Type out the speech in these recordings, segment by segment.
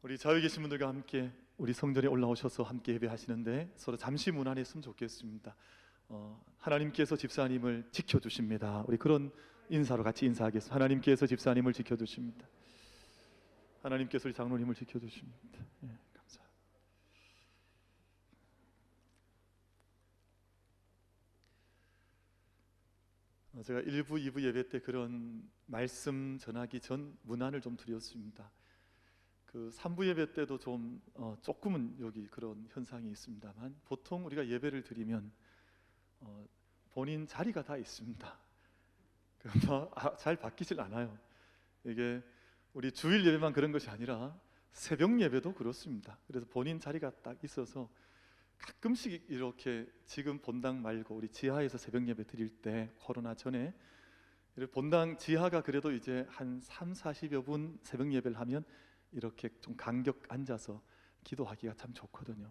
우리 자유에 계신 분들과 함께 우리 성전에 올라오셔서 함께 예배하시는데 서로 잠시 문안했으면 좋겠습니다. 하나님께서 집사님을 지켜주십니다. 우리 그런 인사로 같이 인사하겠습니다. 하나님께서 집사님을 지켜주십니다. 하나님께서 우리 장로님을 지켜주십니다. 예, 감사합니다. 제가 1부, 2부 예배 때 그런 말씀 전하기 전 문안을 좀 드렸습니다. 그 3부 예배 때도 좀 조금은 여기 그런 현상이 있습니다만, 보통 우리가 예배를 드리면 본인 자리가 다 있습니다. 잘 바뀌질 않아요. 이게 우리 주일 예배만 그런 것이 아니라 새벽 예배도 그렇습니다. 그래서 본인 자리가 딱 있어서 가끔씩 이렇게 지금 본당 말고 우리 지하에서 새벽 예배 드릴 때, 코로나 전에 본당 지하가 그래도 이제 한 3, 40여 분 새벽 예배를 하면 이렇게 좀 간격 앉아서 기도하기가 참 좋거든요.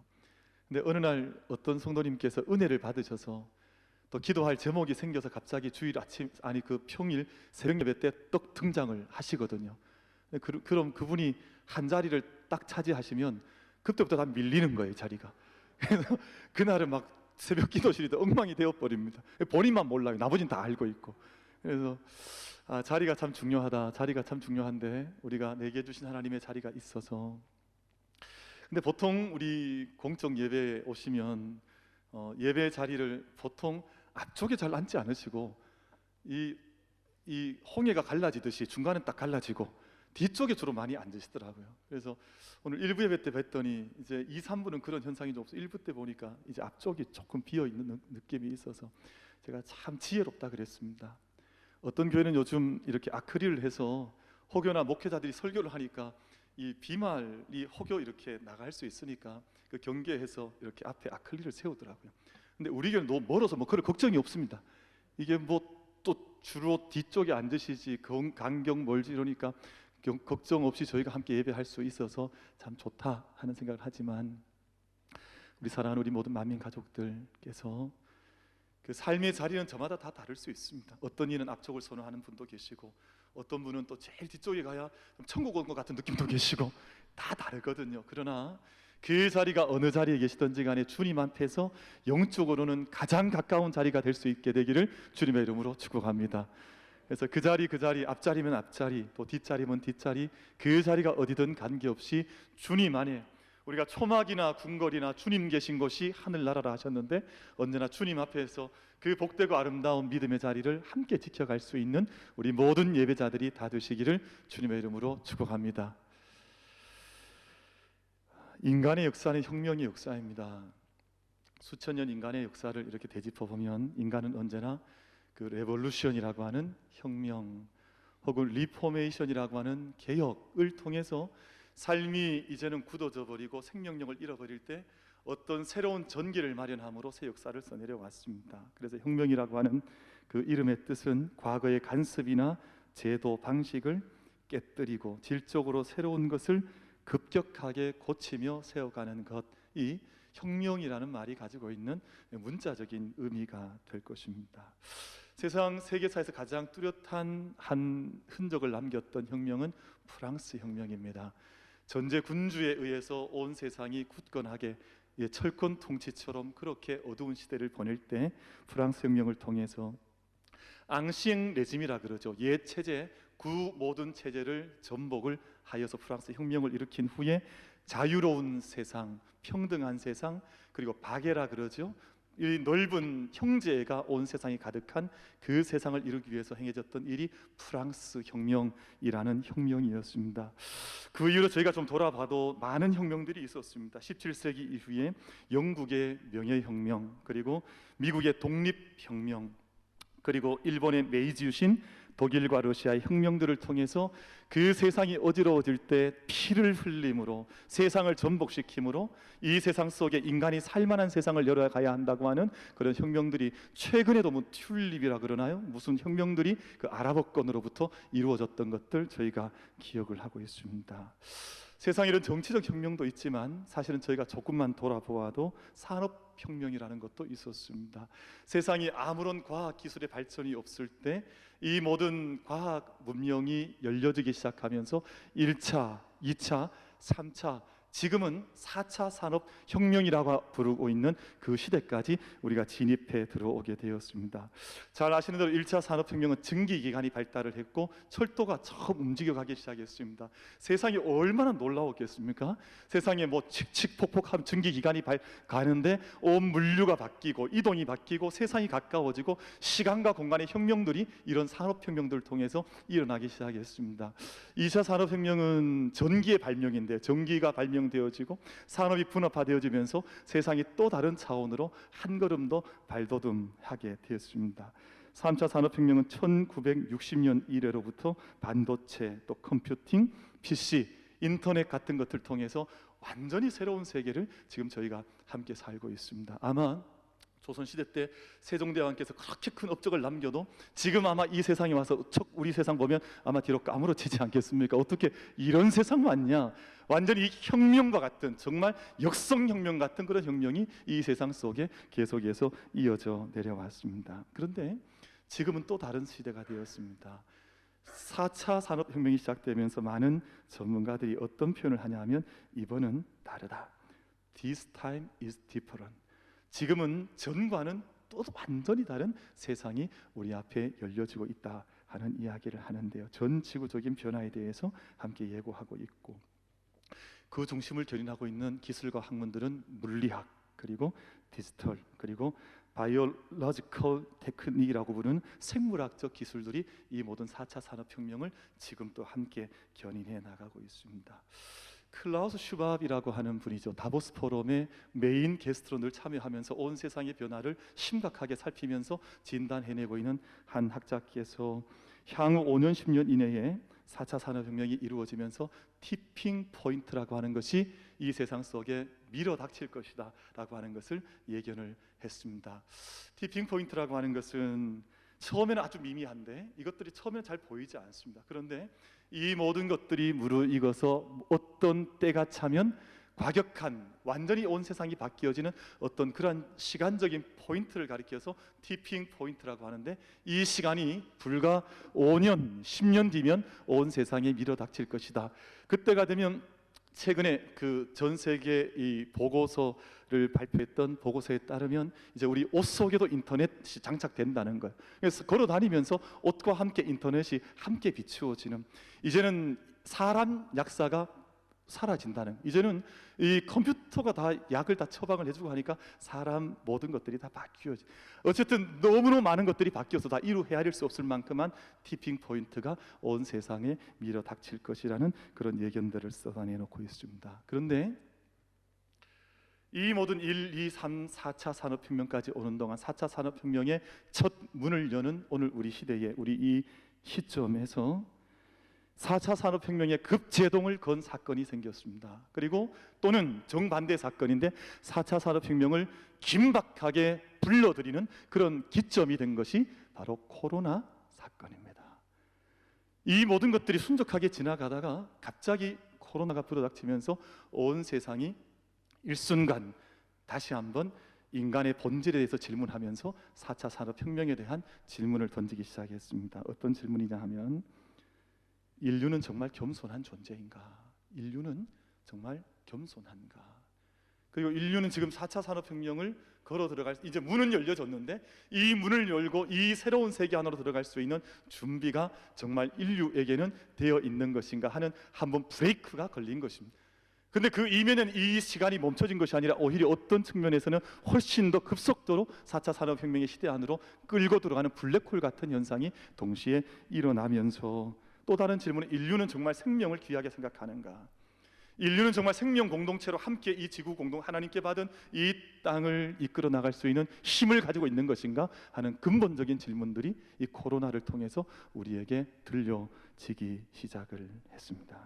근데 어느 날 어떤 성도님께서 은혜를 받으셔서 또 기도할 제목이 생겨서 갑자기 주일 아침, 아니 그 평일 새벽 예배 때 떡 등장을 하시거든요. 그럼 그분이 한 자리를 딱 차지하시면 그때부터 다 밀리는 거예요, 자리가. 그래서 그날은 막 새벽 기도실이 엉망이 되어버립니다. 본인만 몰라요. 나머지는 다 알고 있고. 그래서 자리가 참 중요하다. 자리가 참 중요한데 우리가 내게 주신 하나님의 자리가 있어서. 근데 보통 우리 공적 예배에 오시면 예배 자리를 보통 앞쪽에 잘 앉지 않으시고 이 홍해가 갈라지듯이 중간에 딱 갈라지고 뒤쪽에 주로 많이 앉으시더라고요. 그래서 오늘 1부 예배 때 뵀더니 이제 2, 3부는 그런 현상이 좀 없어요. 1부 때 보니까 이제 앞쪽이 조금 비어있는 느낌이 있어서 제가 참 지혜롭다 그랬습니다. 어떤 교회는 요즘 이렇게 아크릴을 해서 호교나 목회자들이 설교를 하니까 이 비말이 호교 이렇게 나갈 수 있으니까 그 경계해서 이렇게 앞에 아크릴을 세우더라고요. 근데 우리 교회는 너무 멀어서 뭐 그런 걱정이 없습니다. 이게 뭐 또 주로 뒤쪽에 앉으시지 간격 멀지 이러니까 걱정 없이 저희가 함께 예배할 수 있어서 참 좋다 하는 생각을 하지만, 우리 사랑하는 우리 모든 만민 가족들께서 그 삶의 자리는 저마다 다 다를 수 있습니다. 어떤 이는 앞쪽을 선호하는 분도 계시고, 어떤 분은 또 제일 뒤쪽에 가야 좀 천국 온 것 같은 느낌도 계시고, 다 다르거든요. 그러나 그 자리가 어느 자리에 계시든지 간에 주님 앞에서 영적으로는 가장 가까운 자리가 될 수 있게 되기를 주님의 이름으로 축복합니다. 그래서 그 자리 앞자리면 앞자리, 또 뒷자리면 뒷자리, 그 자리가 어디든 관계없이 주님 안에, 우리가 초막이나 궁궐이나 주님 계신 곳이 하늘나라라 하셨는데 언제나 주님 앞에서 그 복되고 아름다운 믿음의 자리를 함께 지켜갈 수 있는 우리 모든 예배자들이 다 되시기를 주님의 이름으로 축복합니다. 인간의 역사는 혁명의 역사입니다. 수천 년 인간의 역사를 이렇게 되짚어 보면 인간은 언제나 그 레볼루션이라고 하는 혁명, 혹은 리포메이션이라고 하는 개혁을 통해서 삶이 이제는 굳어져 버리고 생명력을 잃어버릴 때 어떤 새로운 전기를 마련함으로 새 역사를 써내려 왔습니다. 그래서 혁명이라고 하는 그 이름의 뜻은 과거의 간섭이나 제도 방식을 깨뜨리고 질적으로 새로운 것을 급격하게 고치며 세워가는 것이 혁명이라는 말이 가지고 있는 문자적인 의미가 될 것입니다. 세상 세계사에서 가장 뚜렷한 한 흔적을 남겼던 혁명은 프랑스 혁명입니다. 전제 군주에 의해서 온 세상이 굳건하게 철권 통치처럼 그렇게 어두운 시대를 보낼 때 프랑스 혁명을 통해서 앙시eng 레짐이라 그러죠. 옛 체제, 구 모든 체제를 전복을 하여서 프랑스 혁명을 일으킨 후에 자유로운 세상, 평등한 세상, 그리고 바게라 그러죠. 이 넓은 형제가 온 세상이 가득한 그 세상을 이루기 위해서 행해졌던 일이 프랑스 혁명이라는 혁명이었습니다. 그 이후로 저희가 좀 돌아봐도 많은 혁명들이 있었습니다. 17세기 이후에 영국의 명예혁명, 그리고 미국의 독립혁명, 그리고 일본의 메이지 유신, 독일과 러시아의 혁명들을 통해서 그 세상이 어지러워질 때 피를 흘림으로 세상을 전복시킴으로 이 세상 속에 인간이 살만한 세상을 열어가야 한다고 하는 그런 혁명들이, 최근에도 뭐 튤립이라 그러나요? 무슨 혁명들이 그 아랍어권으로부터 이루어졌던 것들 저희가 기억을 하고 있습니다. 세상에 이런 정치적 혁명도 있지만 사실은 저희가 조금만 돌아보아도 산업혁명이라는 것도 있었습니다. 세상이 아무런 과학기술의 발전이 없을 때 이 모든 과학 문명이 열려지기 시작하면서 1차, 2차 3차, 지금은 4차 산업혁명이라고 부르고 있는 그 시대까지 우리가 진입해 들어오게 되었습니다. 잘 아시는 대로 1차 산업혁명은 전기기관이 발달을 했고 철도가 처음 움직여가기 시작했습니다. 세상이 얼마나 놀라웠겠습니까? 세상에 뭐 칙칙폭폭한 전기기관이 가는데 온 물류가 바뀌고 이동이 바뀌고 세상이 가까워지고 시간과 공간의 혁명들이 이런 산업혁명들을 통해서 일어나기 시작했습니다. 2차 산업혁명은 전기의 발명인데 전기가 발명되어지고 산업이 분업화되어지면서 세상이 또 다른 차원으로 한 걸음 더 발돋움하게 되었습니다. 3차 산업혁명은 1960년 이래로부터 반도체, 또 컴퓨팅, PC, 인터넷 같은 것들을 통해서 완전히 새로운 세계를 지금 저희가 함께 살고 있습니다. 아마 조선시대 때 세종대왕께서 그렇게 큰 업적을 남겨도 지금 아마 이 세상에 와서 우리 세상 보면 아마 뒤로 까무러치지 않겠습니까? 어떻게 이런 세상 왔냐? 완전히 혁명과 같은, 정말 역성혁명 같은 그런 혁명이 이 세상 속에 계속해서 이어져 내려왔습니다. 그런데 지금은 또 다른 시대가 되었습니다. 4차 산업혁명이 시작되면서 많은 전문가들이 어떤 표현을 하냐면 이번은 다르다. This time is different. 지금은 전과는 또 완전히 다른 세상이 우리 앞에 열려지고 있다 하는 이야기를 하는데요. 전 지구적인 변화에 대해서 함께 예고하고 있고, 그 중심을 견인하고 있는 기술과 학문들은 물리학, 그리고 디지털, 그리고 바이올로지컬 테크닉이라고 부르는 생물학적 기술들이 이 모든 4차 산업혁명을 지금 또 함께 견인해 나가고 있습니다. 클라우스 슈밥이라고 하는 분이죠. 다보스 포럼의 메인 게스트로 늘 참여하면서 온 세상의 변화를 심각하게 살피면서 진단해내고 있는 한 학자께서 향후 5년 10년 이내에 4차 산업혁명이 이루어지면서 티핑 포인트라고 하는 것이 이 세상 속에 밀어닥칠 것이다 라고 하는 것을 예견을 했습니다. 티핑 포인트라고 하는 것은 처음에는 아주 미미한데 이것들이 처음에는 잘 보이지 않습니다. 그런데 이 모든 것들이 무르익어서 어떤 때가 차면 과격한, 완전히 온 세상이 바뀌어지는 어떤 그런 시간적인 포인트를 가리켜서 티핑 포인트라고 하는데, 이 시간이 불과 5년, 10년 뒤면 온 세상에 밀어닥칠 것이다. 그때가 되면 최근에 그 전 세계 이 보고서를 발표했던 보고서에 따르면 이제 우리 옷 속에도 인터넷이 장착된다는 거예요. 그래서 걸어 다니면서 옷과 함께 인터넷이 함께 비추어지는, 이제는 사람 약사가 사라진다는, 이제는 이 컴퓨터가 다 약을 다 처방을 해주고 하니까 사람 모든 것들이 다 바뀌어지. 어쨌든 너무너무 많은 것들이 바뀌어서 다 이루 헤아릴 수 없을 만큼만 티핑 포인트가 온 세상에 밀어 닥칠 것이라는 그런 예견들을 쏟아내놓고 있습니다. 그런데 이 모든 1, 2, 3, 4차 산업혁명까지 오는 동안 4차 산업혁명의 첫 문을 여는 오늘 우리 시대에, 우리 이 시점에서 4차 산업혁명의 급제동을 건 사건이 생겼습니다. 그리고 또는 정반대 사건인데 4차 산업혁명을 긴박하게 불러들이는 그런 기점이 된 것이 바로 코로나 사건입니다. 이 모든 것들이 순적하게 지나가다가 갑자기 코로나가 불어닥치면서 온 세상이 일순간 다시 한번 인간의 본질에 대해서 질문하면서 4차 산업혁명에 대한 질문을 던지기 시작했습니다. 어떤 질문이냐 하면, 인류는 정말 겸손한 존재인가? 인류는 정말 겸손한가? 그리고 인류는 지금 4차 산업혁명을 걸어 들어갈, 이제 문은 열려졌는데 이 문을 열고 이 새로운 세계 안으로 들어갈 수 있는 준비가 정말 인류에게는 되어 있는 것인가 하는 한번 브레이크가 걸린 것입니다. 근데 그 이면에는 이 시간이 멈춰진 것이 아니라 오히려 어떤 측면에서는 훨씬 더 급속도로 4차 산업혁명의 시대 안으로 끌고 들어가는 블랙홀 같은 현상이 동시에 일어나면서, 또 다른 질문은, 인류는 정말 생명을 귀하게 생각하는가? 인류는 정말 생명 공동체로 함께 이 지구 공동, 하나님께 받은 이 땅을 이끌어 나갈 수 있는 힘을 가지고 있는 것인가 하는 근본적인 질문들이 이 코로나를 통해서 우리에게 들려지기 시작을 했습니다.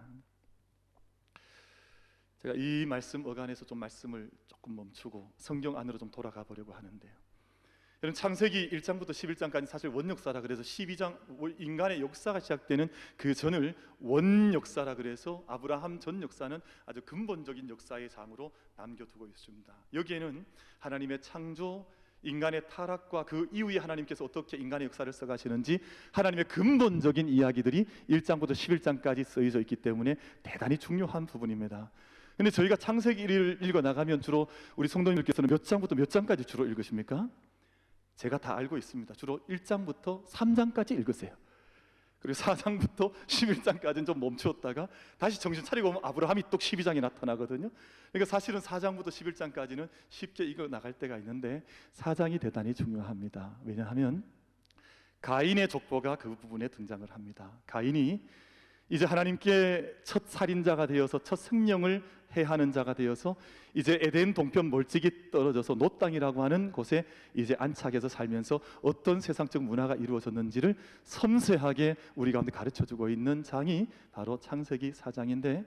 제가 이 말씀 어간에서 좀 말씀을 조금 멈추고 성경 안으로 좀 돌아가 보려고 하는데요. 여러분, 창세기 1장부터 11장까지 사실 원역사라 그래서 12장 인간의 역사가 시작되는 그 전을 원역사라 그래서 아브라함 전 역사는 아주 근본적인 역사의 장으로 남겨두고 있습니다. 여기에는 하나님의 창조, 인간의 타락과 그 이후에 하나님께서 어떻게 인간의 역사를 써가시는지 하나님의 근본적인 이야기들이 1장부터 11장까지 쓰여져 있기 때문에 대단히 중요한 부분입니다. 근데 저희가 창세기 1을 읽어나가면 주로 우리 성도님들께서는 몇 장부터 몇 장까지 주로 읽으십니까? 제가 다 알고 있습니다. 주로 1장부터 3장까지 읽으세요. 그리고 4장부터 11장까지는 좀 멈추었다가 다시 정신 차리고 보면 아브라함이 또 12장에 나타나거든요. 그러니까 사실은 4장부터 11장까지는 쉽게 읽어 나갈 때가 있는데 4장이 대단히 중요합니다. 왜냐하면 가인의 족보가 그 부분에 등장을 합니다. 가인이 이제 하나님께 첫 살인자가 되어서 첫 생명을 해하는 자가 되어서 이제 에덴 동편 멀찍이 떨어져서 노 땅이라고 하는 곳에 이제 안착해서 살면서 어떤 세상적 문화가 이루어졌는지를 섬세하게 우리 가운데 가르쳐주고 있는 장이 바로 창세기 4장인데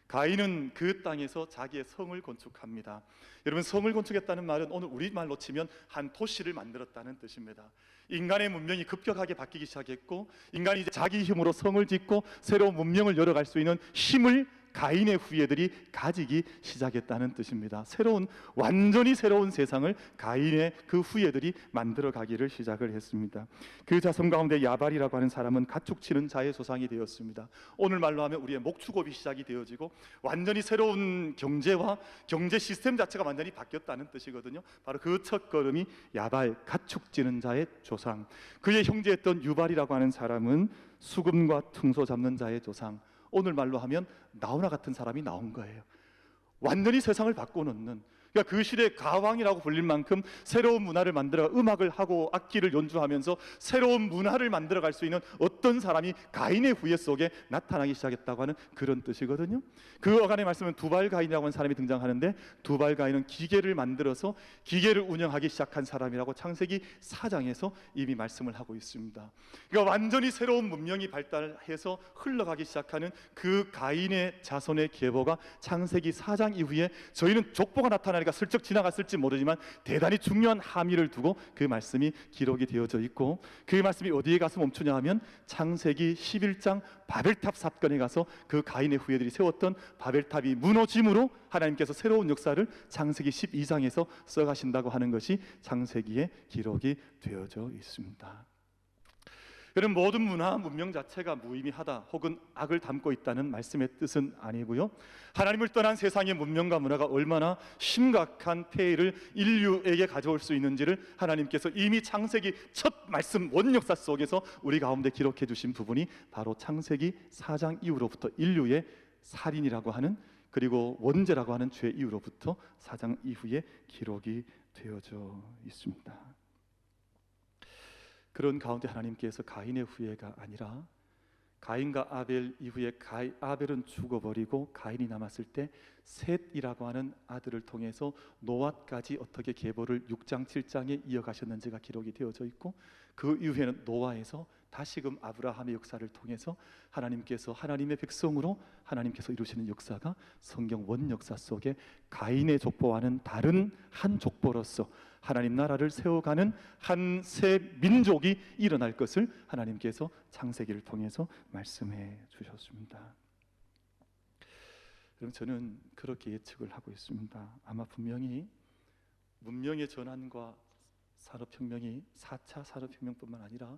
가인은 그 땅에서 자기의 성을 건축합니다. 여러분, 성을 건축했다는 말은 오늘 우리말로 치면 한 도시를 만들었다는 뜻입니다. 인간의 문명이 급격하게 바뀌기 시작했고 인간이 이제 자기 힘으로 성을 짓고 새로운 문명을 열어갈 수 있는 힘을 가인의 후예들이 가지기 시작했다는 뜻입니다. 완전히 새로운 세상을 가인의 그 후예들이 만들어 가기를 시작을 했습니다. 그 자손 가운데 야발이라고 하는 사람은 가축치는 자의 조상이 되었습니다. 오늘 말로 하면 우리의 목축업이 시작이 되어지고 완전히 새로운 경제와 경제 시스템 자체가 완전히 바뀌었다는 뜻이거든요. 바로 그 첫걸음이 야발, 가축지는 자의 조상. 그의 형제였던 유발이라고 하는 사람은 수금과 퉁소 잡는 자의 조상. 오늘 말로 하면 나훈아 같은 사람이 나온 거예요. 완전히 세상을 바꿔놓는, 그러니까 그 시대 가왕이라고 불릴 만큼 새로운 문화를 만들어 음악을 하고 악기를 연주하면서 새로운 문화를 만들어갈 수 있는 어떤 사람이 가인의 후예 속에 나타나기 시작했다고 하는 그런 뜻이거든요. 그 어간의 말씀은 두발가인이라고 하는 사람이 등장하는데 두발가인은 기계를 만들어서 기계를 운영하기 시작한 사람이라고 창세기 4장에서 이미 말씀을 하고 있습니다. 그러니까 완전히 새로운 문명이 발달해서 흘러가기 시작하는 그 가인의 자손의 계보가 창세기 4장 이후에 저희는 족보가 나타나니까 슬쩍 지나갔을지 모르지만 대단히 중요한 함의를 두고 그 말씀이 기록이 되어져 있고, 그 말씀이 어디에 가서 멈추냐 하면 창세기 11장 바벨탑 사건에 가서 그 가인의 후예들이 세웠던 바벨탑이 무너짐으로 하나님께서 새로운 역사를 창세기 12장에서 써가신다고 하는 것이 창세기에 기록이 되어져 있습니다. 그런 모든 문화, 문명 자체가 무의미하다 혹은 악을 담고 있다는 말씀의 뜻은 아니고요, 하나님을 떠난 세상의 문명과 문화가 얼마나 심각한 폐해를 인류에게 가져올 수 있는지를 하나님께서 이미 창세기 첫 말씀 원역사 속에서 우리 가운데 기록해 주신 부분이 바로 창세기 4장 이후로부터 인류의 살인이라고 하는, 그리고 원죄라고 하는 죄 이후로부터 4장 이후에 기록이 되어져 있습니다. 그런 가운데 하나님께서 가인의 후예가 아니라 가인과 아벨 이후에 아벨은 죽어버리고 가인이 남았을 때 셋이라고 하는 아들을 통해서 노아까지 어떻게 계보를 6장 7장에 이어가셨는지가 기록이 되어져 있고, 그 이후에는 노아에서 다시금 아브라함의 역사를 통해서 하나님께서 하나님의 백성으로 하나님께서 이루시는 역사가 성경 원역사 속에 가인의 족보와는 다른 한 족보로서 하나님 나라를 세워가는 한 새 민족이 일어날 것을 하나님께서 창세기를 통해서 말씀해 주셨습니다. 그럼 저는 그렇게 예측을 하고 있습니다. 아마 분명히 문명의 전환과 산업혁명이 4차 산업혁명뿐만 아니라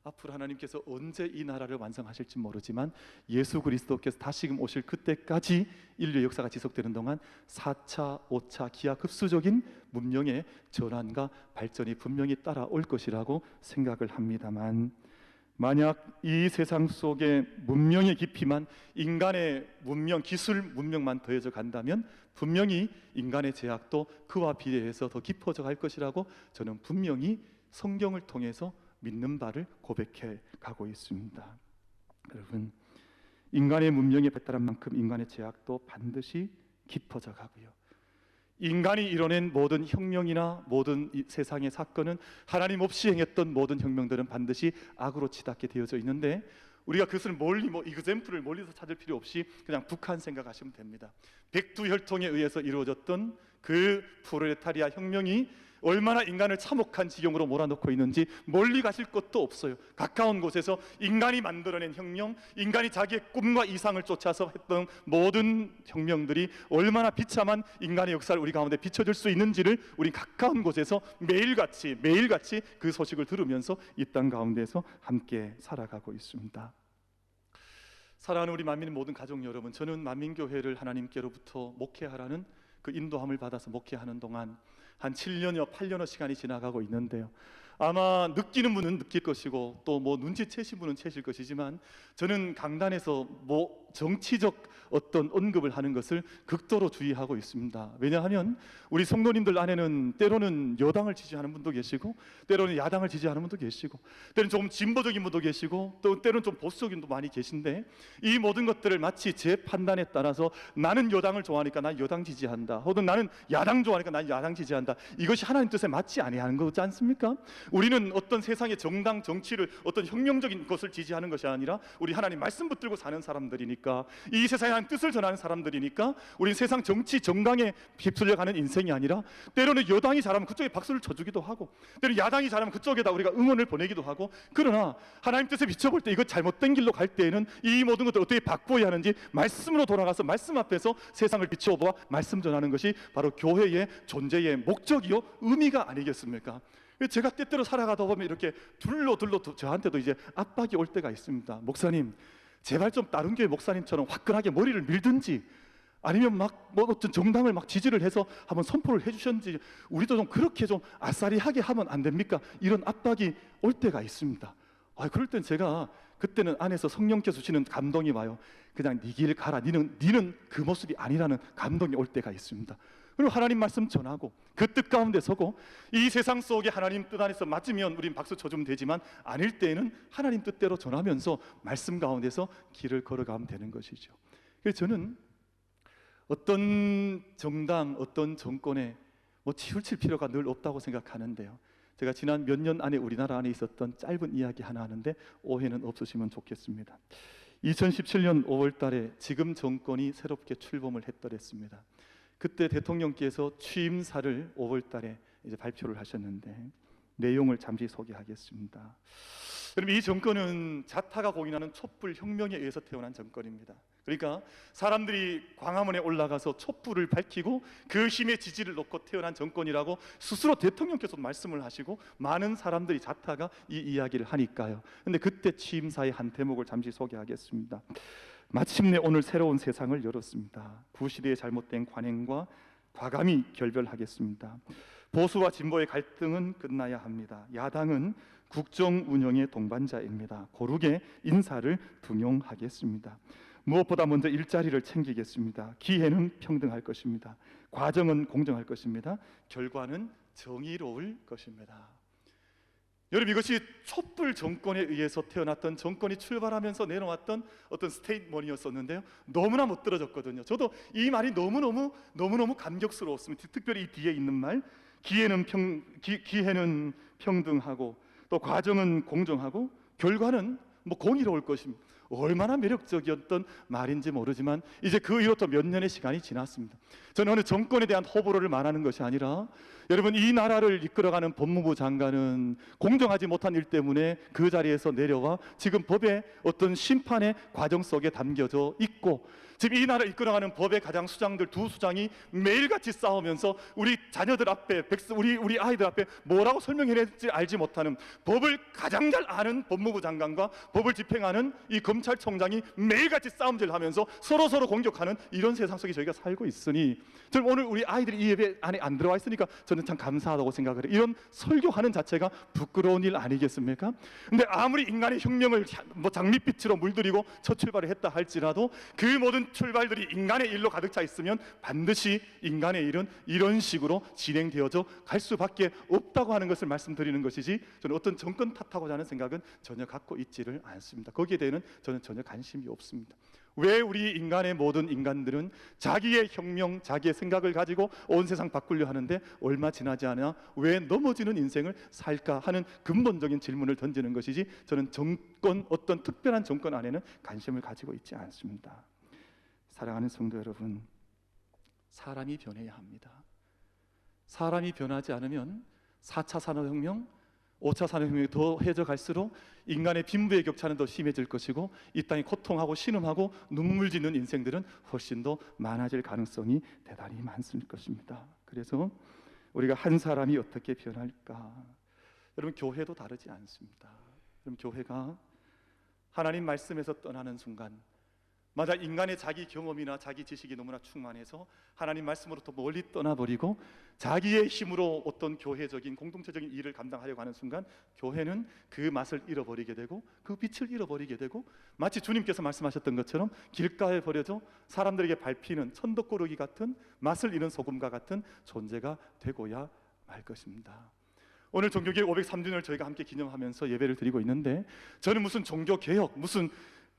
앞으로 하나님께서 언제 이 나라를 완성하실지 모르지만 예수 그리스도께서 다시금 오실 그때까지 인류의 역사가 지속되는 동안 4차, 5차 기하급수적인 문명의 전환과 발전이 분명히 따라올 것이라고 생각을 합니다만, 만약 이 세상 속에 문명의 깊이만 인간의 문명, 기술 문명만 더해져 간다면 분명히 인간의 제약도 그와 비례해서 더 깊어져 갈 것이라고 저는 분명히 성경을 통해서 믿는 바를 고백해 가고 있습니다. 여러분, 인간의 문명이 발달한 만큼 인간의 제약도 반드시 깊어져 가고요, 인간이 이뤄낸 모든 혁명이나 모든 이 세상의 사건은 하나님 없이 행했던 모든 혁명들은 반드시 악으로 치닫게 되어져 있는데, 우리가 그것을 멀리 이그젬플을 멀리서 찾을 필요 없이 그냥 북한 생각하시면 됩니다. 백두혈통에 의해서 이루어졌던 그 프롤레타리아 혁명이 얼마나 인간을 참혹한 지경으로 몰아넣고 있는지 멀리 가실 것도 없어요. 가까운 곳에서 인간이 만들어낸 혁명, 인간이 자기의 꿈과 이상을 쫓아서 했던 모든 혁명들이 얼마나 비참한 인간의 역사를 우리 가운데 비춰줄 수 있는지를 우리 가까운 곳에서 매일같이 그 소식을 들으면서 이 땅 가운데서 함께 살아가고 있습니다. 사랑하는 우리 만민 모든 가족 여러분, 저는 만민교회를 하나님께로부터 목회하라는 그 인도함을 받아서 목회하는 동안 한 7년여 8년여 시간이 지나가고 있는데요, 아마 느끼는 분은 느낄 것이고 또 뭐 눈치채신 분은 채실 것이지만, 저는 강단에서 뭐 정치적 어떤 언급을 하는 것을 극도로 주의하고 있습니다. 왜냐하면 우리 성도님들 안에는 때로는 여당을 지지하는 분도 계시고, 때로는 야당을 지지하는 분도 계시고, 때로는 조금 진보적인 분도 계시고, 또 때로는 좀 보수적인 분도 많이 계신데, 이 모든 것들을 마치 제 판단에 따라서 나는 여당을 좋아하니까 난 여당 지지한다, 혹은 나는 야당 좋아하니까 난 야당 지지한다, 이것이 하나님 뜻에 맞지 아니하는 거지 않습니까? 우리는 어떤 세상의 정당 정치를 어떤 혁명적인 것을 지지하는 것이 아니라 우리 하나님 말씀 붙들고 사는 사람들이니까, 이 세상에 한 뜻을 전하는 사람들이니까, 우리 세상 정치 정당에 휩쓸려가는 인생이 아니라, 때로는 여당이 잘하면 그쪽에 박수를 쳐주기도 하고, 때로는 야당이 잘하면 그쪽에다 우리가 응원을 보내기도 하고, 그러나 하나님 뜻에 비춰볼 때 이거 잘못된 길로 갈 때에는 이 모든 것들을 어떻게 바꿔야 하는지 말씀으로 돌아가서 말씀 앞에서 세상을 비춰보아 말씀 전하는 것이 바로 교회의 존재의 목적이요 의미가 아니겠습니까? 제가 때때로 살아가다 보면 이렇게 둘러 저한테도 이제 압박이 올 때가 있습니다. 목사님, 제발 좀 다른 교회 목사님처럼 화끈하게 머리를 밀든지, 아니면 막 뭐 어떤 정당을 막 지지를 해서 한번 선포를 해주셨는지, 우리도 좀 그렇게 좀 아싸리하게 하면 안 됩니까? 이런 압박이 올 때가 있습니다. 그럴 땐 제가 그때는 안에서 성령께서 주시는 감동이 와요. 그냥 네 길 가라, 니는 그 모습이 아니라는 감동이 올 때가 있습니다. 그리고 하나님 말씀 전하고 그 뜻 가운데 서고, 이 세상 속에 하나님 뜻 안에서 맞으면 우린 박수 쳐주면 되지만, 아닐 때에는 하나님 뜻대로 전하면서 말씀 가운데서 길을 걸어가면 되는 것이죠. 그래서 저는 어떤 정당, 어떤 정권에 뭐 치우칠 필요가 늘 없다고 생각하는데요, 제가 지난 몇 년 안에 우리나라 안에 있었던 짧은 이야기 하나 하는데 오해는 없으시면 좋겠습니다. 2017년 5월 달에 지금 정권이 새롭게 출범을 했더랬습니다. 그때 대통령께서 취임사를 5월 달에 이제 발표를 하셨는데, 내용을 잠시 소개하겠습니다. 그럼 이 정권은 자타가 공인하는 촛불 혁명에 의해서 태어난 정권입니다. 그러니까 사람들이 광화문에 올라가서 촛불을 밝히고 그 힘의 지지를 놓고 태어난 정권이라고 스스로 대통령께서도 말씀을 하시고, 많은 사람들이 자타가 이 이야기를 하니까요. 근데 그때 취임사의 한 대목을 잠시 소개하겠습니다. 마침내 오늘 새로운 세상을 열었습니다. 구시대의 잘못된 관행과 과감히 결별하겠습니다. 보수와 진보의 갈등은 끝나야 합니다. 야당은 국정 운영의 동반자입니다. 고르게 인사를 등용하겠습니다. 무엇보다 먼저 일자리를 챙기겠습니다. 기회는 평등할 것입니다. 과정은 공정할 것입니다. 결과는 정의로울 것입니다. 여러분, 이것이 촛불 정권에 의해서 태어났던, 정권이 출발하면서 내놓았던 어떤 스테이트먼트였었는데요, 너무나 멋들어졌거든요. 저도 이 말이 너무너무 감격스러웠습니다. 특별히 이 뒤에 있는 말, 기회는 평등하고 또 과정은 공정하고 결과는 뭐 공의로울 것입니다. 얼마나 매력적이었던 말인지 모르지만 이제 그 이후부터 몇 년의 시간이 지났습니다. 저는 어느 정권에 대한 호불호를 말하는 것이 아니라, 여러분, 이 나라를 이끌어가는 법무부 장관은 공정하지 못한 일 때문에 그 자리에서 내려와 지금 법의 어떤 심판의 과정 속에 담겨져 있고, 지금 이 나라를 이끌어가는 법의 가장 수장들 두 수장이 매일같이 싸우면서 우리 자녀들 앞에, 우리 아이들 앞에 뭐라고 설명해야 될지 알지 못하는, 법을 가장 잘 아는 법무부 장관과 법을 집행하는 이 검찰총장이 매일같이 싸움질하면서 서로 공격하는 이런 세상 속에 저희가 살고 있으니, 저는 오늘 우리 아이들이 이 예배 안에 안 들어와 있으니까 저는 참 감사하다고 생각을 해요. 이런 설교하는 자체가 부끄러운 일 아니겠습니까? 근데 아무리 인간의 혁명을 뭐 장밋빛으로 물들이고 첫 출발을 했다 할지라도, 그 모든 출발들이 인간의 일로 가득 차 있으면 반드시 인간의 일은 이런 식으로 진행되어져 갈 수밖에 없다고 하는 것을 말씀드리는 것이지, 저는 어떤 정권 탓하고자 하는 생각은 전혀 갖고 있지를 않습니다. 거기에 대해서는 저는 전혀 관심이 없습니다. 왜 우리 인간의 모든 인간들은 자기의 혁명, 자기의 생각을 가지고 온 세상 바꾸려 하는데 얼마 지나지 않아 왜 넘어지는 인생을 살까 하는 근본적인 질문을 던지는 것이지, 저는 정권, 어떤 특별한 정권 안에는 관심을 가지고 있지 않습니다. 사랑하는 성도 여러분, 사람이 변해야 합니다. 사람이 변하지 않으면 4차 산업혁명, 5차 산업혁명이 더해져 갈수록 인간의 빈부의 격차는 더 심해질 것이고 이 땅이 고통하고 신음하고 눈물 짓는 인생들은 훨씬 더 많아질 가능성이 대단히 많을 것입니다. 그래서 우리가 한 사람이 어떻게 변할까? 여러분, 교회도 다르지 않습니다. 여러분, 교회가 하나님 말씀에서 떠나는 순간, 맞아, 인간의 자기 경험이나 자기 지식이 너무나 충만해서 하나님 말씀으로부터 멀리 떠나버리고 자기의 힘으로 어떤 교회적인 공동체적인 일을 감당하려고 하는 순간 교회는 그 맛을 잃어버리게 되고 그 빛을 잃어버리게 되고, 마치 주님께서 말씀하셨던 것처럼 길가에 버려져 사람들에게 밟히는 천덕꾸러기 같은 맛을 잃은 소금과 같은 존재가 되고야 말 것입니다. 오늘 종교개혁 503주년을 저희가 함께 기념하면서 예배를 드리고 있는데, 저는 무슨 종교개혁, 무슨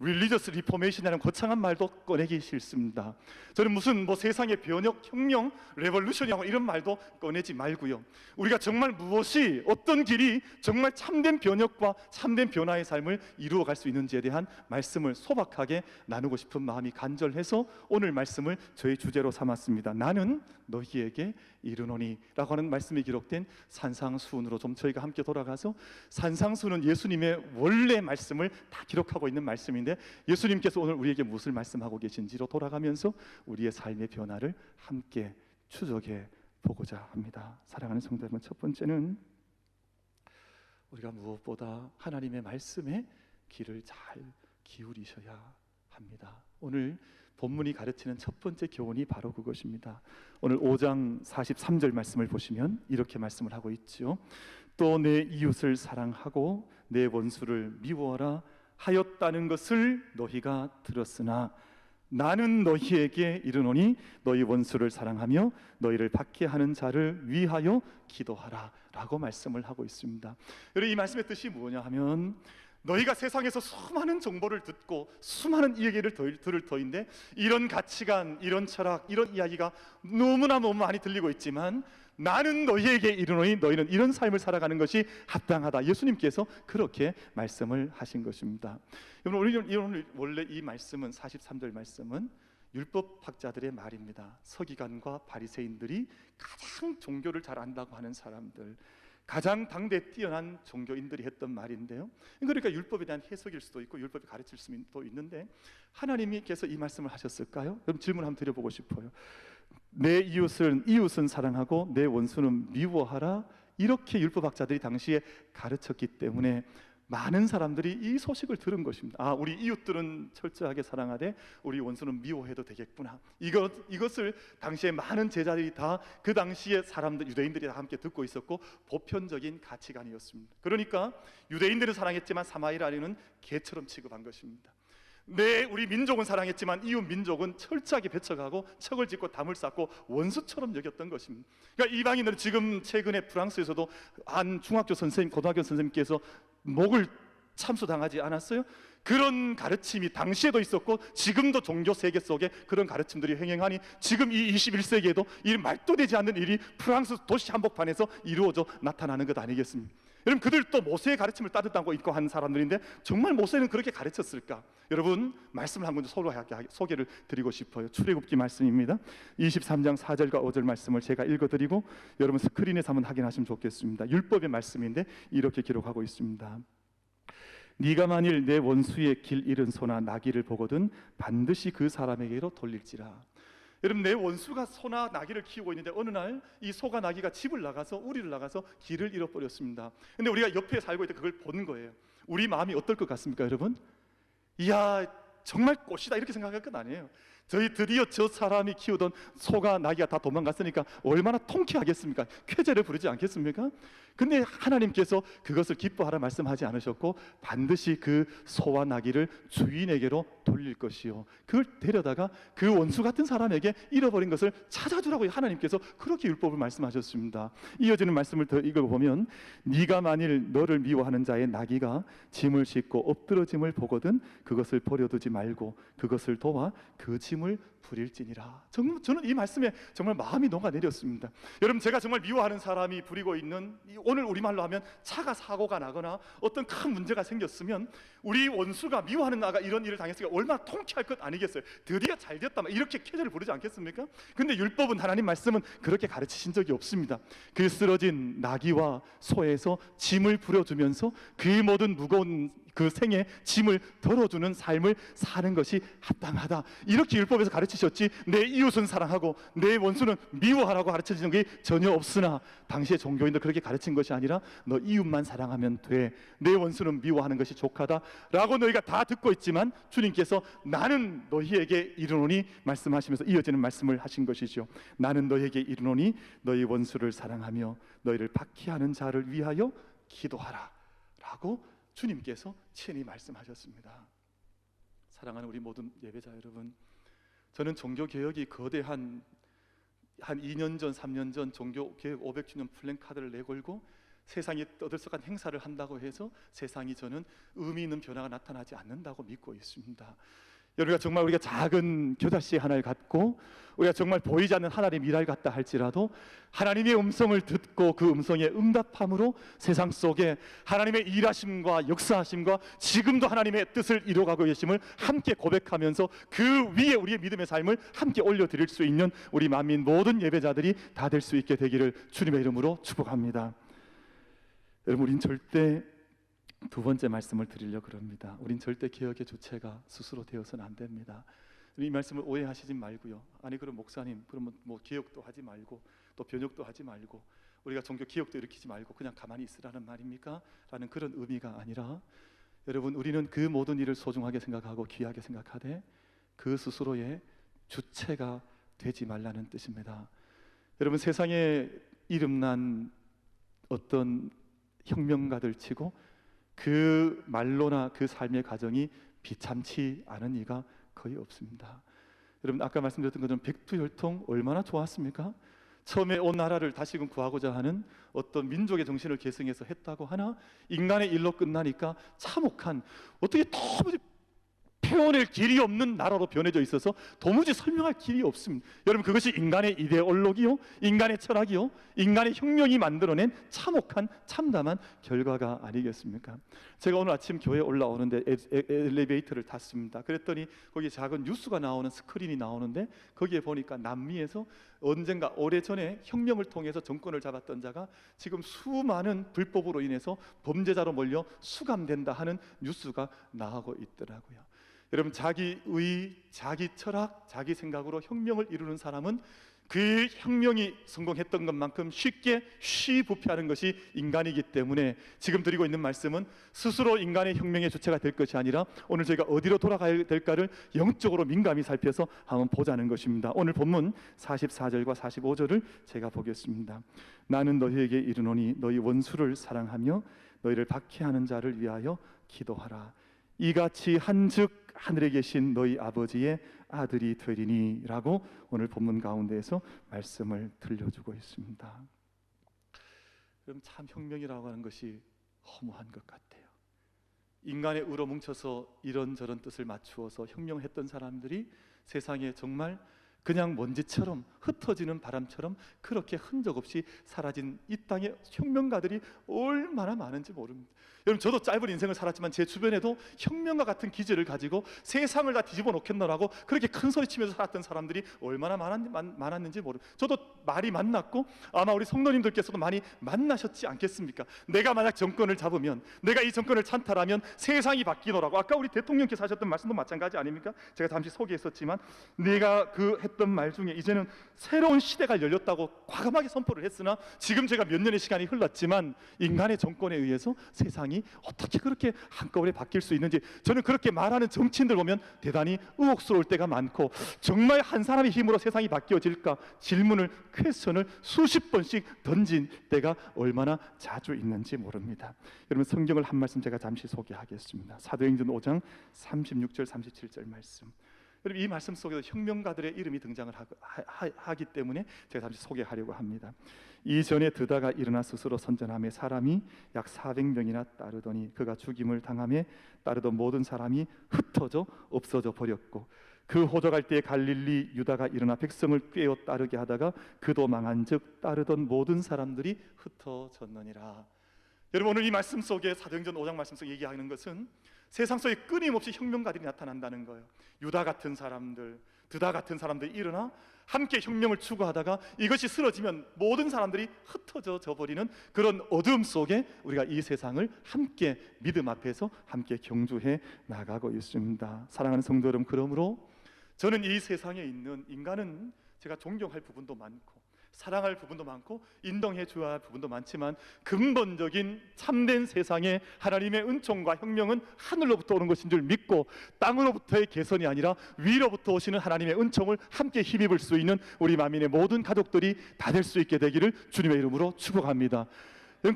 릴리저스 리포메이션이라는 거창한 말도 꺼내기 싫습니다. 저는 무슨 세상의 변혁, 혁명, 레볼루션이라고 이런 말도 꺼내지 말고요, 우리가 정말 무엇이, 어떤 길이 정말 참된 변혁과 참된 변화의 삶을 이루어갈 수 있는지에 대한 말씀을 소박하게 나누고 싶은 마음이 간절해서 오늘 말씀을 저희 주제로 삼았습니다. 나는 너희에게 이르노니 라고 하는 말씀이 기록된 산상수훈으로 좀 저희가 함께 돌아가서, 산상수훈은 예수님의 원래 말씀을 다 기록하고 있는 말씀인데 예수님께서 오늘 우리에게 무엇을 말씀하고 계신지로 돌아가면서 우리의 삶의 변화를 함께 추적해 보고자 합니다. 사랑하는 성도 여러분, 첫 번째는 우리가 무엇보다 하나님의 말씀에 귀를 잘 기울이셔야 합니다. 오늘 본문이 가르치는 첫 번째 교훈이 바로 그것입니다. 오늘 5장 43절 말씀을 보시면 이렇게 말씀을 하고 있죠. 또 내 이웃을 사랑하고 내 원수를 미워하라 하였다는 것을 너희가 들었으나 나는 너희에게 이르노니 너희 원수를 사랑하며 너희를 박해하는 자를 위하여 기도하라 라고 말씀을 하고 있습니다. 여러분, 이 말씀의 뜻이 뭐냐 하면, 너희가 세상에서 수많은 정보를 듣고 수많은 이야기를 들을 터인데 이런 가치관, 이런 철학, 이런 이야기가 너무나 너무 많이 들리고 있지만 나는 너희에게 이르노니 너희는 이런 삶을 살아가는 것이 합당하다. 예수님께서 그렇게 말씀을 하신 것입니다. 여러분, 원래 이 말씀은 43절 말씀은 율법학자들의 말입니다. 서기관과 바리새인들이 가장 종교를 잘 안다고 하는 사람들, 가장 당대에 뛰어난 종교인들이 했던 말인데요, 그러니까 율법에 대한 해석일 수도 있고 율법이 가르칠 수도 있는데, 하나님께서 이 말씀을 하셨을까요? 그럼 질문 한번 드려보고 싶어요. 내 이웃은 사랑하고 내 원수는 미워하라, 이렇게 율법학자들이 당시에 가르쳤기 때문에 많은 사람들이 이 소식을 들은 것입니다. 아, 우리 이웃들은 철저하게 사랑하되 우리 원수는 미워해도 되겠구나. 이것을 당시에 많은 제자들이 다, 그 당시에 사람들, 유대인들이 다 함께 듣고 있었고 보편적인 가치관이었습니다. 그러니까 유대인들은 사랑했지만 사마리아인은 개처럼 취급한 것입니다. 우리 민족은 사랑했지만 이웃 민족은 철저하게 배척하고 척을 짓고 담을 쌓고 원수처럼 여겼던 것입니다. 그러니까 이방인들은, 지금 최근에 프랑스에서도 한 중학교 선생님, 고등학교 선생님께서 목을 참수당하지 않았어요? 그런 가르침이 당시에도 있었고 지금도 종교 세계 속에 그런 가르침들이 횡행하니 지금 이 21세기에도 이 말도 되지 않는 일이 프랑스 도시 한복판에서 이루어져 나타나는 것 아니겠습니까? 여러분, 그들도 모세의 가르침을 따뜻하고 있고 한 사람들인데 정말 모세는 그렇게 가르쳤을까? 여러분, 말씀을 한 번 서로 소개를 드리고 싶어요. 출애굽기 말씀입니다. 23장 4절과 5절 말씀을 제가 읽어드리고 여러분 스크린에서 한번 확인하시면 좋겠습니다. 율법의 말씀인데 이렇게 기록하고 있습니다. 네가 만일 내 원수의 길 잃은 소나 나귀를 보거든 반드시 그 사람에게로 돌릴지라. 여러분, 내 원수가 소나 나귀를 키우고 있는데 어느 날 이 소가 나귀가 집을 나가서, 우리를 나가서 길을 잃어버렸습니다. 근데 우리가 옆에 살고 있다 그걸 본 거예요. 우리 마음이 어떨 것 같습니까, 여러분? 이야, 정말 꽃이다 이렇게 생각할 건 아니에요. 저희 드디어 저 사람이 키우던 소가 나귀가 다 도망갔으니까 얼마나 통쾌하겠습니까? 쾌재를 부르지 않겠습니까? 근데 하나님께서 그것을 기뻐하라 말씀하지 않으셨고 반드시 그 소와 나귀를 주인에게로 돌릴 것이요, 그걸 데려다가 그 원수 같은 사람에게 잃어버린 것을 찾아주라고 하나님께서 그렇게 율법을 말씀하셨습니다. 이어지는 말씀을 더 읽어보면, 네가 만일 너를 미워하는 자의 나귀가 짐을 싣고 엎드러짐을 보거든 그것을 버려두지 말고 그것을 도와 그 짐을 짐을 부릴지니라. 저는 이 말씀에 정말 마음이 녹아내렸습니다. 여러분, 제가 정말 미워하는 사람이 부리고 있는, 오늘 우리말로 하면 차가 사고가 나거나 어떤 큰 문제가 생겼으면 우리 원수가, 미워하는 나가 이런 일을 당했으니까 얼마나 통쾌할 것 아니겠어요? 드디어 잘 됐다, 이렇게 쾌재를 부르지 않겠습니까? 근데 율법은, 하나님 말씀은 그렇게 가르치신 적이 없습니다. 그 쓰러진 나귀와 소에서 짐을 부려주면서 그 모든 무거운 그 생의 짐을 덜어주는 삶을 사는 것이 합당하다, 이렇게 율법에서 가르치셨지, 내 이웃은 사랑하고 내 원수는 미워하라고 가르쳐지는 게 전혀 없으나, 당시의 종교인들 그렇게 가르친 것이 아니라 너 이웃만 사랑하면 돼, 내 원수는 미워하는 것이 족하다 라고 너희가 다 듣고 있지만, 주님께서 나는 너희에게 이르노니 말씀하시면서 이어지는 말씀을 하신 것이죠. 나는 너희에게 이르노니 너희 원수를 사랑하며 너희를 박해하는 자를 위하여 기도하라 라고 주님께서 친히 말씀하셨습니다. 사랑하는 우리 모든 예배자 여러분, 저는 종교개혁이 거대한 한 2년 전, 3년 전 종교개혁 500주년 플랜카드를 내걸고 세상이 떠들썩한 행사를 한다고 해서 세상이, 저는 의미 있는 변화가 나타나지 않는다고 믿고 있습니다. 우리가 정말 우리가 작은 겨자씨 하나를 갖고 우리가 정말 보이지 않는 하나님의 일을 갖다 할지라도 하나님의 음성을 듣고 그 음성에 응답함으로 세상 속에 하나님의 일하심과 역사하심과 지금도 하나님의 뜻을 이루어가고 계심을 함께 고백하면서 그 위에 우리의 믿음의 삶을 함께 올려드릴 수 있는 우리 만민 모든 예배자들이 다 될 수 있게 되기를 주님의 이름으로 축복합니다. 여러분, 우린 절대, 두 번째 말씀을 드리려고 그럽니다. 우린 절대 개혁의 주체가 스스로 되어서는 안 됩니다. 이 말씀을 오해하시지 말고요. 아니, 그럼 목사님, 그러면 뭐 개혁도 하지 말고 또 변혁도 하지 말고 우리가 종교 개혁도 일으키지 말고 그냥 가만히 있으라는 말입니까? 라는 그런 의미가 아니라, 여러분, 우리는 그 모든 일을 소중하게 생각하고 귀하게 생각하되 그 스스로의 주체가 되지 말라는 뜻입니다. 여러분, 세상에 이름난 어떤 혁명가들 치고 그 말로나 그 삶의 과정이 비참치 않은 이가 거의 없습니다. 여러분, 아까 말씀드렸던 것처럼 백두혈통 얼마나 좋았습니까? 처음에 온 나라를 다시금 구하고자 하는 어떤 민족의 정신을 계승해서 했다고 하나 인간의 일로 끝나니까 참혹한, 어떻게 도무지 표현할 길이 없는 나라로 변해져 있어서 도무지 설명할 길이 없습니다. 여러분, 그것이 인간의 이데올로기요, 인간의 철학이요, 인간의 혁명이 만들어낸 참혹한 참담한 결과가 아니겠습니까? 제가 오늘 아침 교회에 올라오는데 엘리베이터를 탔습니다. 그랬더니 거기 작은 뉴스가 나오는 스크린이 나오는데, 거기에 보니까 남미에서 언젠가 오래전에 혁명을 통해서 정권을 잡았던 자가 지금 수많은 불법으로 인해서 범죄자로 몰려 수감된다 하는 뉴스가 나오고 있더라고요. 여러분, 자기의, 자기 철학, 자기 생각으로 혁명을 이루는 사람은 그 혁명이 성공했던 것만큼 쉽게 부패하는 것이 인간이기 때문에, 지금 드리고 있는 말씀은 스스로 인간의 혁명의 주체가 될 것이 아니라 오늘 저희가 어디로 돌아가야 될까를 영적으로 민감히 살펴서 한번 보자는 것입니다. 오늘 본문 44절과 45절을 제가 보겠습니다. 나는 너희에게 이르노니 너희 원수를 사랑하며 너희를 박해하는 자를 위하여 기도하라. 이같이 한즉 하늘에 계신 너희 아버지의 아들이 되리니 라고 오늘 본문 가운데에서 말씀을 들려주고 있습니다. 그럼 참 혁명이라고 하는 것이 허무한 것 같아요. 인간의 의로 뭉쳐서 이런저런 뜻을 맞추어서 혁명했던 사람들이 세상에 정말 그냥 먼지처럼 흩어지는 바람처럼 그렇게 흔적 없이 사라진 이 땅에 혁명가들이 얼마나 많은지 모릅니다. 여러분, 저도 짧은 인생을 살았지만 제 주변에도 혁명가 같은 기질을 가지고 세상을 다 뒤집어 놓겠노라고 그렇게 큰 소리 치면서 살았던 사람들이 얼마나 많았는지 모릅니다. 저도 많이 만났고 아마 우리 성도님들께서도 많이 만나셨지 않겠습니까? 내가 만약 정권을 잡으면, 내가 이 정권을 찬탈하면 세상이 바뀌노라고. 아까 우리 대통령께서 하셨던 말씀도 마찬가지 아닙니까? 제가 잠시 소개했었지만, 내가 그 했던 말 중에 이제는 새로운 시대가 열렸다고 과감하게 선포를 했으나, 지금 제가 몇 년의 시간이 흘렀지만 인간의 정권에 의해서 세상이 어떻게 그렇게 한꺼번에 바뀔 수 있는지, 저는 그렇게 말하는 정치인들 보면 대단히 의혹스러울 때가 많고, 정말 한 사람의 힘으로 세상이 바뀌어질까 질문을, 퀘스천을 수십 번씩 던진 때가 얼마나 자주 있는지 모릅니다. 여러분, 성경을 한 말씀 제가 잠시 소개하겠습니다. 사도행전 5장 36절 37절 말씀. 여러분, 이 말씀 속에서 혁명가들의 이름이 등장을 하기 때문에 제가 잠시 소개하려고 합니다. 이전에 드다가 일어나 스스로 선전함에 사람이 약 400명이나 따르더니 그가 죽임을 당함에 따르던 모든 사람이 흩어져 없어져 버렸고, 그 호적할 때에 갈릴리 유다가 일어나 백성을 꾀어 따르게 하다가 그도 망한즉 따르던 모든 사람들이 흩어졌느니라. 여러분, 오늘 이 말씀 속에 사도행전 5장 말씀 속에 얘기하는 것은 세상 속에 끊임없이 혁명가들이 나타난다는 거예요. 유다 같은 사람들, 드다 같은 사람들이 일어나 함께 혁명을 추구하다가 이것이 쓰러지면 모든 사람들이 흩어져 버리는 그런 어둠 속에 우리가 이 세상을 함께 믿음 앞에서 함께 경주해 나가고 있습니다. 사랑하는 성도 여러분, 그러므로 저는 이 세상에 있는 인간은 제가 존경할 부분도 많고 사랑할 부분도 많고 인정해 줘야 할 부분도 많지만 근본적인 참된 세상에 하나님의 은총과 혁명은 하늘로부터 오는 것인 줄 믿고 땅으로부터의 개선이 아니라 위로부터 오시는 하나님의 은총을 함께 힘입을 수 있는 우리 만민의 모든 가족들이 다 될 수 있게 되기를 주님의 이름으로 축복합니다.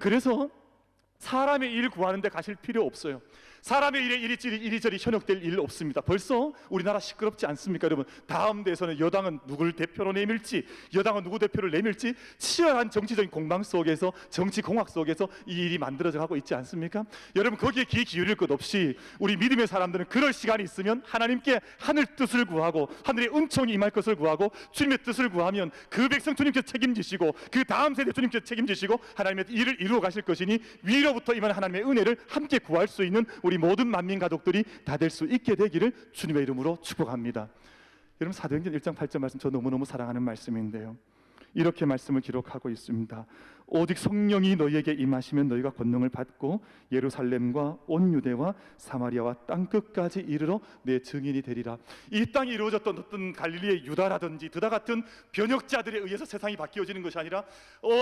그래서 사람의 일 구하는 데 가실 필요 없어요. 사람의 일에 이리저리 현혹될 일 없습니다. 벌써 우리나라 시끄럽지 않습니까, 여러분? 다음 대선에 여당은 누굴 대표로 내밀지, 여당은 누구 대표를 내밀지 치열한 정치적인 공방 속에서, 정치 공학 속에서 이 일이 만들어져 가고 있지 않습니까? 여러분, 거기에 귀 기울일 것 없이 우리 믿음의 사람들은 그럴 시간이 있으면 하나님께 하늘 뜻을 구하고 하늘의 은총이 임할 것을 구하고 주님의 뜻을 구하면 그 백성 주님께서 책임지시고 그 다음 세대 주님께서 책임지시고 하나님의 일을 이루어 가실 것이니 위로부터 임하는 하나님의 은혜를 함께 구할 수 있는 우리 모든 만민 가족들이 다 될 수 있게 되기를 주님의 이름으로 축복합니다. 여러분, 사도행전 1장 8절 말씀 저 너무너무 사랑하는 말씀인데요, 이렇게 말씀을 기록하고 있습니다. 오직 성령이 너희에게 임하시면 너희가 권능을 받고 예루살렘과 온 유대와 사마리아와 땅끝까지 이르러 내 증인이 되리라. 이 땅이 이루어졌던 어떤 갈릴리의 유다라든지 드다 같은 변혁자들에 의해서 세상이 바뀌어지는 것이 아니라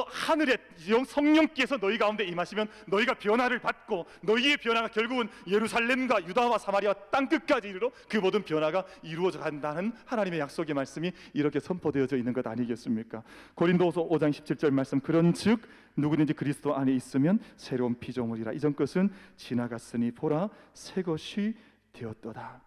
하늘의 성령께서 너희 가운데 임하시면 너희가 변화를 받고 너희의 변화가 결국은 예루살렘과 유다와 사마리아 땅끝까지 이르러 그 모든 변화가 이루어져 간다는 하나님의 약속의 말씀이 이렇게 선포되어져 있는 것 아니겠습니까? 고린도후서 5장 17절 말씀, 그런즉 누구든지 그리스도 안에 있으면 새로운 피조물이라 이전 것은 지나갔으니 보라 새 것이 되었도다.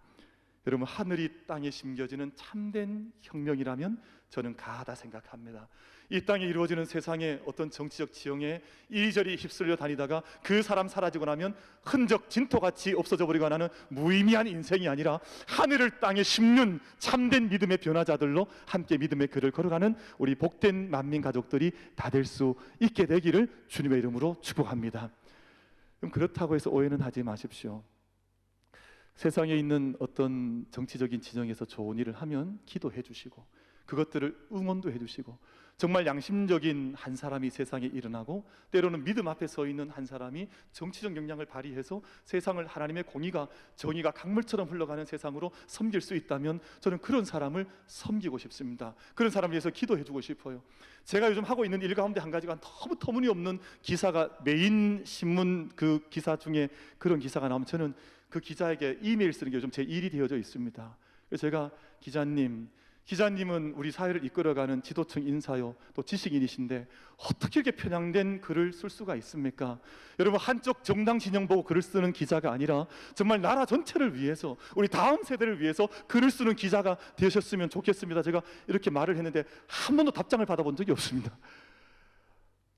여러분, 하늘이 땅에 심겨지는 참된 혁명이라면 저는 가하다 생각합니다. 이 땅에 이루어지는 세상의 어떤 정치적 지형에 이리저리 휩쓸려 다니다가 그 사람 사라지고 나면 흔적 진토같이 없어져 버리고 나는 무의미한 인생이 아니라 하늘을 땅에 심는 참된 믿음의 변화자들로 함께 믿음의 길을 걸어가는 우리 복된 만민 가족들이 다 될 수 있게 되기를 주님의 이름으로 축복합니다. 그럼 그렇다고 해서 오해는 하지 마십시오. 세상에 있는 어떤 정치적인 진영에서 좋은 일을 하면 기도해 주시고 그것들을 응원도 해 주시고 정말 양심적인 한 사람이 세상에 일어나고 때로는 믿음 앞에 서 있는 한 사람이 정치적 역량을 발휘해서 세상을 하나님의 공의가 정의가 강물처럼 흘러가는 세상으로 섬길 수 있다면 저는 그런 사람을 섬기고 싶습니다. 그런 사람을 위해서 기도해 주고 싶어요. 제가 요즘 하고 있는 일 가운데 한 가지가 너무 터무니없는 기사가 메인 신문 그 기사 중에 그런 기사가 나오면 저는 그 기자에게 이메일 쓰는 게 요즘 제 일이 되어져 있습니다. 그래서 제가 기자님은 우리 사회를 이끌어가는 지도층 인사요 또 지식인이신데 어떻게 이렇게 편향된 글을 쓸 수가 있습니까? 여러분, 한쪽 정당 진영 보고 글을 쓰는 기자가 아니라 정말 나라 전체를 위해서 우리 다음 세대를 위해서 글을 쓰는 기자가 되셨으면 좋겠습니다. 제가 이렇게 말을 했는데 한 번도 답장을 받아본 적이 없습니다.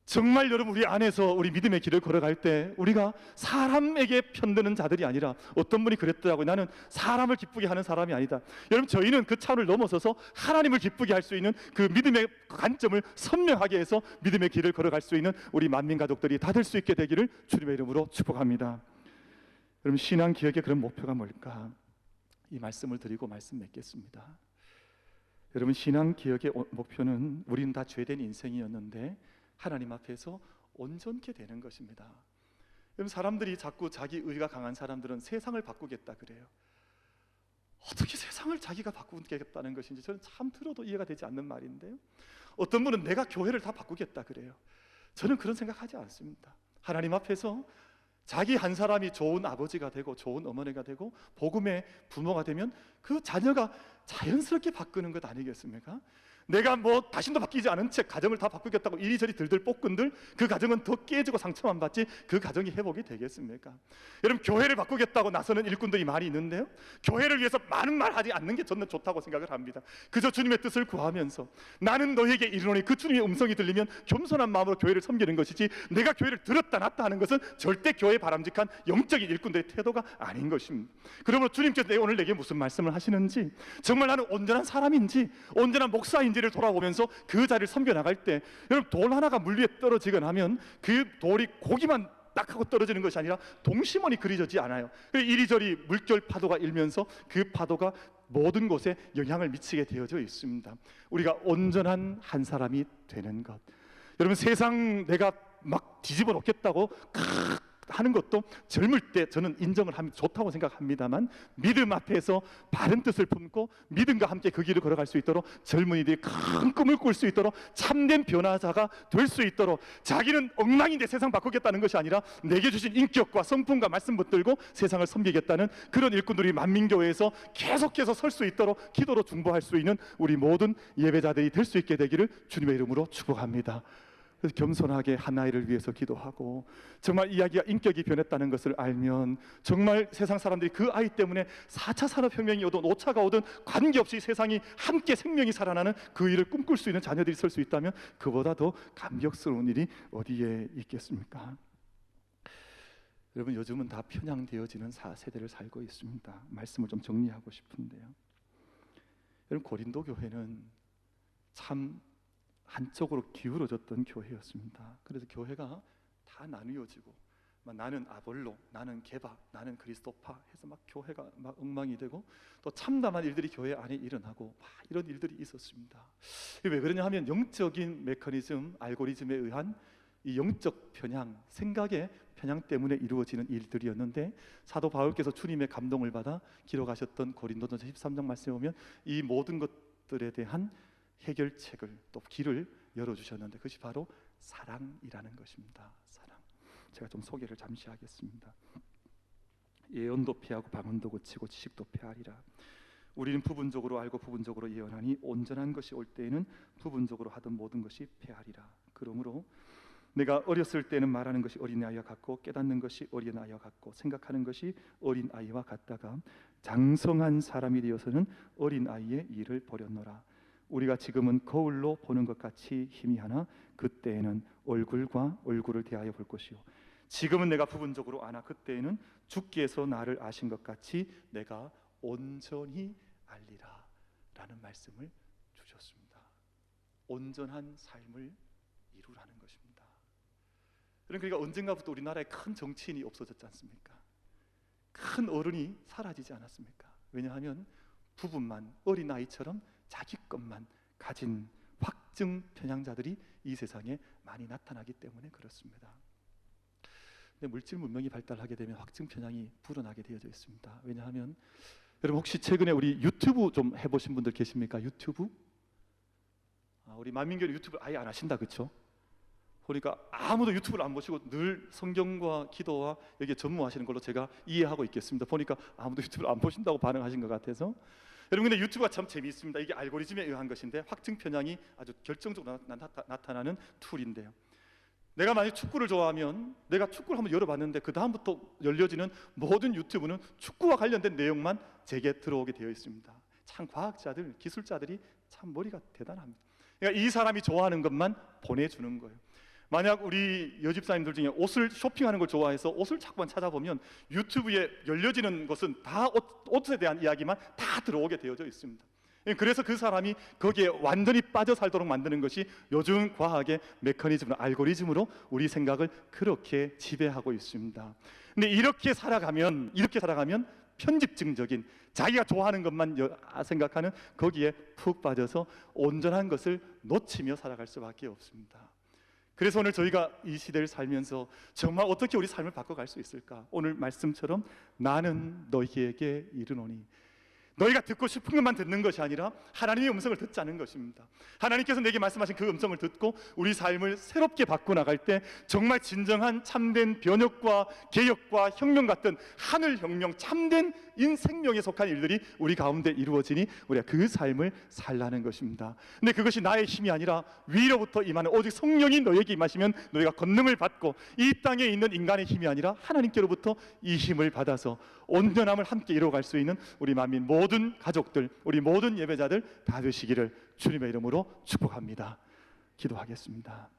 정말 여러분, 우리 안에서 우리 믿음의 길을 걸어갈 때 우리가 사람에게 편드는 자들이 아니라 어떤 분이 그랬더라고요. 나는 사람을 기쁘게 하는 사람이 아니다. 여러분, 저희는 그 차원을 넘어서서 하나님을 기쁘게 할 수 있는 그 믿음의 관점을 선명하게 해서 믿음의 길을 걸어갈 수 있는 우리 만민 가족들이 다 될 수 있게 되기를 주님의 이름으로 축복합니다. 여러분, 신앙 기억의 그런 목표가 뭘까? 이 말씀을 드리고 말씀 맺겠습니다. 여러분, 신앙 기억의 목표는 우리는 다 죄된 인생이었는데 하나님 앞에서 온전케 되는 것입니다. 여러분, 사람들이 자꾸 자기 의가 강한 사람들은 세상을 바꾸겠다 그래요. 어떻게 세상을 자기가 바꾸겠다는 것인지 저는 참 들어도 이해가 되지 않는 말인데요. 어떤 분은 내가 교회를 다 바꾸겠다 그래요. 저는 그런 생각하지 않습니다. 하나님 앞에서 자기 한 사람이 좋은 아버지가 되고 좋은 어머니가 되고 복음의 부모가 되면 그 자녀가 자연스럽게 바꾸는 것 아니겠습니까? 내가 뭐 다신도 바뀌지 않은 채 가정을 다 바꾸겠다고 이리저리 들들 볶은들 그 가정은 더 깨지고 상처만 받지 그 가정이 회복이 되겠습니까? 여러분, 교회를 바꾸겠다고 나서는 일꾼들이 많이 있는데요, 교회를 위해서 많은 말 하지 않는 게 저는 좋다고 생각을 합니다. 그저 주님의 뜻을 구하면서 나는 너에게 이르노니, 그 주님의 음성이 들리면 겸손한 마음으로 교회를 섬기는 것이지, 내가 교회를 들었다 놨다 하는 것은 절대 교회 바람직한 영적인 일꾼들의 태도가 아닌 것입니다. 그러므로 주님께서 오늘 내게 무슨 말씀을 하시는지, 정말 나는 온전한 사람인지 온전한 목사인지를 돌아보면서 그 자리를 섬겨 나갈 때, 여러분, 돌 하나가 물 위에 떨어지거나 하면 그 돌이 고기만 딱 하고 떨어지는 것이 아니라 동심원이 그려지지 않아요. 이리저리 물결 파도가 일면서 그 파도가 모든 곳에 영향을 미치게 되어져 있습니다. 우리가 온전한 한 사람이 되는 것, 여러분, 세상 내가 막 뒤집어 놓겠다고 하는 것도 젊을 때 저는 인정을 하면 좋다고 생각합니다만, 믿음 앞에서 바른 뜻을 품고 믿음과 함께 그 길을 걸어갈 수 있도록, 젊은이들이 큰 꿈을 꿀 수 있도록, 참된 변화자가 될 수 있도록, 자기는 엉망인데 세상 바꾸겠다는 것이 아니라 내게 주신 인격과 성품과 말씀 붙들고 세상을 섬기겠다는 그런 일꾼들이 만민교회에서 계속해서 설 수 있도록 기도로 중보할 수 있는 우리 모든 예배자들이 될 수 있게 되기를 주님의 이름으로 축복합니다. 그래서 겸손하게 한 아이를 위해서 기도하고, 정말 이 아기가 인격이 변했다는 것을 알면 정말 세상 사람들이 그 아이 때문에 4차 산업혁명이 오든 5차가 오든 관계없이 세상이 함께 생명이 살아나는 그 일을 꿈꿀 수 있는 자녀들이 설 수 있다면 그보다 더 감격스러운 일이 어디에 있겠습니까? 여러분, 요즘은 다 편향되어지는 세대를 살고 있습니다. 말씀을 좀 정리하고 싶은데요, 여러분, 고린도 교회는 참 한쪽으로 기울어졌던 교회였습니다. 그래서 교회가 다 나뉘어지고, 나는 아볼로, 나는 게바, 나는 그리스도파 해서 막 교회가 막 엉망이 되고, 또 참담한 일들이 교회 안에 일어나고, 막 이런 일들이 있었습니다. 왜 그러냐 하면 영적인 메커니즘, 알고리즘에 의한 이 영적 편향, 생각의 편향 때문에 이루어지는 일들이었는데, 사도 바울께서 주님의 감동을 받아 기록하셨던 고린도전서 13장 말씀에 보면 이 모든 것들에 대한 해결책을, 또 길을 열어주셨는데, 그것이 바로 사랑이라는 것입니다. 사랑. 제가 좀 소개를 잠시 하겠습니다. 예언도 피하고 방언도 고치고 지식도 피하리라. 우리는 부분적으로 알고 부분적으로 예언하니 온전한 것이 올 때에는 부분적으로 하던 모든 것이 패하리라. 그러므로 내가 어렸을 때는 말하는 것이 어린아이와 같고, 깨닫는 것이 어린아이와 같고, 생각하는 것이 어린아이와 같다가 장성한 사람이 되어서는 어린아이의 일을 버렸노라. 우리가 지금은 거울로 보는 것 같이 희미하나 그때에는 얼굴과 얼굴을 대하여 볼 것이요, 지금은 내가 부분적으로 아나 그때에는 주께서 나를 아신 것 같이 내가 온전히 알리라 라는 말씀을 주셨습니다. 온전한 삶을 이루라는 것입니다. 그러니까 언젠가부터 우리나라에 큰 정치인이 없어졌지 않습니까? 큰 어른이 사라지지 않았습니까? 왜냐하면 부분만, 어린아이처럼 자기 것만 가진 확증 편향자들이 이 세상에 많이 나타나기 때문에 그렇습니다. 근데 물질 문명이 발달하게 되면 확증 편향이 불어나게 되어져 있습니다. 왜냐하면 여러분, 혹시 최근에 우리 유튜브 좀 해보신 분들 계십니까? 유튜브? 우리 만민교회 유튜브 아예 안 하신다, 그렇죠? 보니까 아무도 유튜브를 안 보시고 늘 성경과 기도와 여기에 전무하시는 걸로 제가 이해하고 있겠습니다. 보니까 아무도 유튜브를 안 보신다고 반응하신 것 같아서. 여러분, 근데 유튜브가 참 재미있습니다. 이게 알고리즘에 의한 것인데 확증 편향이 아주 결정적으로 나타나는 툴인데요, 내가 만약 축구를 좋아하면 내가 축구를 한번 열어봤는데 그 다음부터 열려지는 모든 유튜브는 축구와 관련된 내용만 제게 들어오게 되어 있습니다. 참 과학자들, 기술자들이 참 머리가 대단합니다. 그러니까 이 사람이 좋아하는 것만 보내주는 거예요. 만약 우리 여집사님들 중에 옷을 쇼핑하는 걸 좋아해서 옷을 자꾸만 찾아보면 유튜브에 열려지는 것은 다 옷에 대한 이야기만 다 들어오게 되어져 있습니다. 그래서 그 사람이 거기에 완전히 빠져 살도록 만드는 것이 요즘 과학의 메커니즘으로, 알고리즘으로 우리 생각을 그렇게 지배하고 있습니다. 근데 이렇게 살아가면 편집증적인, 자기가 좋아하는 것만 생각하는 거기에 푹 빠져서 온전한 것을 놓치며 살아갈 수밖에 없습니다. 그래서 오늘 저희가 이 시대를 살면서 정말 어떻게 우리 삶을 바꿔갈 수 있을까? 오늘 말씀처럼 나는 너희에게 이르노니, 너희가 듣고 싶은 것만 듣는 것이 아니라 하나님의 음성을 듣자는 것입니다. 하나님께서 내게 말씀하신 그 음성을 듣고 우리 삶을 새롭게 바꿔 나갈 때 정말 진정한 참된 변혁과 개혁과 혁명 같은 하늘 혁명, 참된 생명에 속한 일들이 우리 가운데 이루어지니 우리가 그 삶을 살라는 것입니다. 근데 그것이 나의 힘이 아니라 위로부터 임하는 오직 성령이 너에게 임하시면 너희가 권능을 받고, 이 땅에 있는 인간의 힘이 아니라 하나님께로부터 이 힘을 받아서 온전함을 함께 이루어갈 수 있는 우리 만민 모든 가족들, 우리 모든 예배자들 다 되시기를 주님의 이름으로 축복합니다. 기도하겠습니다.